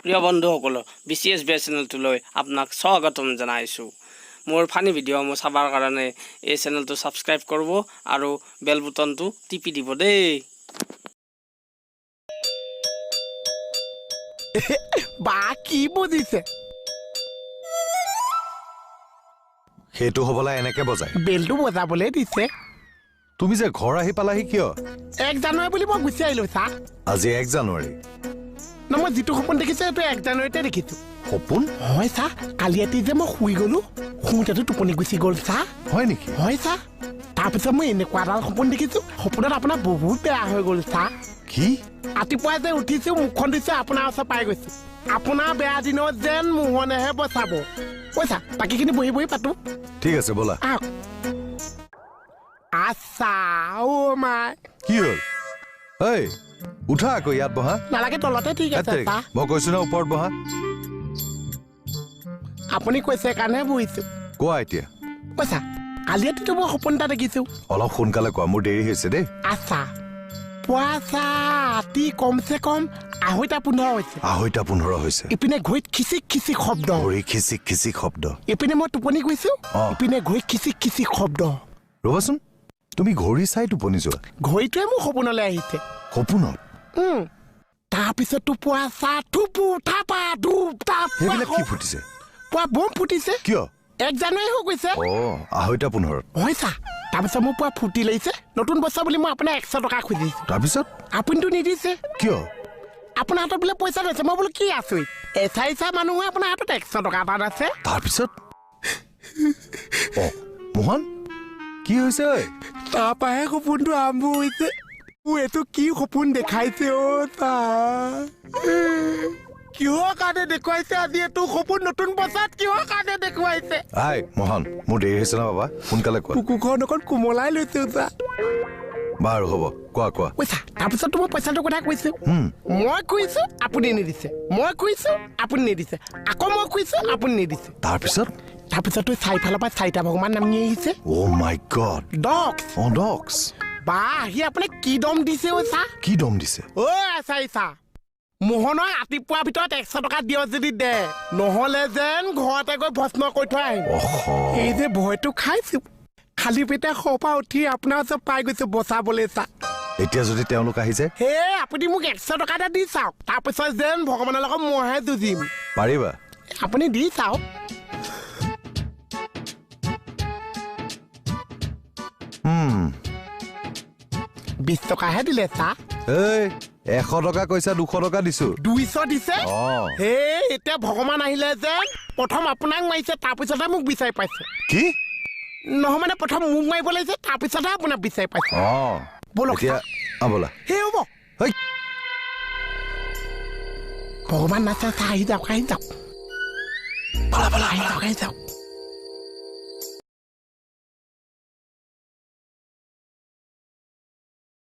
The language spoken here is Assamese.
প্ৰিয় বন্ধুসকল BCS বেয়া চেনেলটোলৈ আপোনাক স্বাগতম জনাইছোঁ মোৰ ফানি ভিডিঅ'সমূহ চাবৰ কাৰণে এই চেনেলটো সাবস্ক্ৰাইব কৰিব আৰু বেল বুটনটো টিপি দিব দেই বাকি বুজিছে হেতু হবলা এনেকে বজায় বেলটো বজাবলে দিছে তুমি যে ঘৰ আহি পালাহি কিয় 1 জানুৱাৰী বুলি মই গুছি আহিলো ছা আজি 1 জানুৱাৰী না মই যেটো সপোন দেখিছে এটো 1 জানুৱাৰীতে দেখিছো সপোন হয় ছা কালি ৰাতি যে মই শুই গলো শুইতেটো টোপনি গুছি গল ছা হয় নেকি হয় ছা তাৰপিছত মই এনেকুৱা এটা সপোন দেখিছো সপোনত আপোনাৰ বহুত বেয়া হৈ গল ছা কি ৰাতিপুৱা যে উঠিছো মুখখন দিছে আপোনাৰ ওচৰ পাই গৈছে আপোনাৰ বেয়া দিনত যেন মোহনেহে বচাব কৈছা বাকিখিনি বহি বহি পাতো ঠিক আছে বলা আচ্ছা ও মাই কি হল এই উঠা আকৌ ইয়াত বহা নালাগে তলতে ঠিক আছে ছা মই কৈছো না ওপৰত বহা আপুনি কৈছে কাৰণে বহিছো কোৱা এতিয়া কৈছা কালি ৰাতিটো মই সপোন এটা দেখিছো অলপ সোনকালে কোৱা মোৰ দেৰি হৈছে দেই আচ্ছা পুৱাছা ৰাতি কমছে কম 2:15 হৈছে 2:15 হৈছে ইপিনে ঘড়ীত খিচিক খিচিক শব্দ ঘড়ী খিচিক খিচিক শব্দ ইপিনে মই টোপনি গৈছো ইপিনে ঘড়ীত খিচিক খিচিক শব্দ ৰবাচোন তুমি ঘড়ী চাই টোপনি যোৱা ঘড়ীটোৱে মোৰ সপোনলৈ আহিছে সপোনত তাৰপিছতো পুৱাছা থুপু থাপা ধুপ তাপ সেইবিলাক কি ফুটিছে পুৱা বম ফুটিছে কিয় 1 জানুৱাৰী হৈ গৈছে 2:15 হয় ছা তাৰপিছত মোৰ পুৱা ফুটি লাগিছে নতুন বছৰ বুলি মই আপোনাৰ 100 টকা খুজিছো তাৰপিছত আপুনিতো নিদিছে কিয় আপোনাৰ হাতত বোলে পইচা লৈছে মই বোলো কি আছই এছাইছা মানুহে আপোনাৰ হাতত 100 টকা এটা আছে তাৰপিছত মোহন কি হৈছে তাৰপৰাহে সপোনটো আৰম্ভ হৈছে এইটো কি সপোন দেখাইছে ছা কিহৰ কাৰণে দেখুৱাইছে আজি এইটো সপোন নতুন বছৰত কিহৰ কাৰণে দেখুৱাইছে আই মোহন মোৰ দেৰি হৈছে না বাবা সোনকালে কোৱা কুকুৰখন অকণ কোমলাই লৈছে ছা বাৰু হ'ব কোৱা কোৱা কৈছা তাৰপিছত মই পইচাটোৰ কথা কৈছো মই কৈছো আপুনি নিদিছে মই কৈছো আপুনি নিদিছে আকৌ মই কৈছো আপুনি নিদিছে তাৰপিছত চাৰিফালৰ পৰা 4টা ভগৱান নামি আহিছে মাই গড ডগছ বা আহি আপুনি কি দম দিছে ছা কি দম দিছে চাইছা মোহনৰ ৰাতিপুৱাৰ ভিতৰত 100 টকা দিয় যদি দে নহলে যেন ঘৰতে গৈ ভস্ম কৰি থৈ আহিম এই যে ভয়টো খাইছো খালি পেটে খপা উঠি আপোনাৰ ওচৰত পাই গৈছো বচাবলৈ ছা এতিয়া যদি তেওঁলোক আহি যায় হে আপুনি মোক 100 টকা এটা দি চাওক তাৰপিছত যেন ভগৱানৰ লগত মইহে যুঁজিম পাৰিবা আপুনি দি চাওক 20 টকাহে দিলে ছা এই 100 টকা কৈছা 200 টকা দিছো 200 দিছে হে এতিয়া ভগৱান আহিলে যেন প্ৰথম আপোনাক মাৰিছে তাৰপিছতহে মোক বিচাৰি পাইছে কি নহয় মানে প্ৰথম মোক মাৰিব লাগিছে তাৰপিছতহে আপোনাক বিচাৰি পাইছে বলক এতিয়া বলা হে হ'ব ভগৱান নাচা আহি যাওক বলা আহি যাওক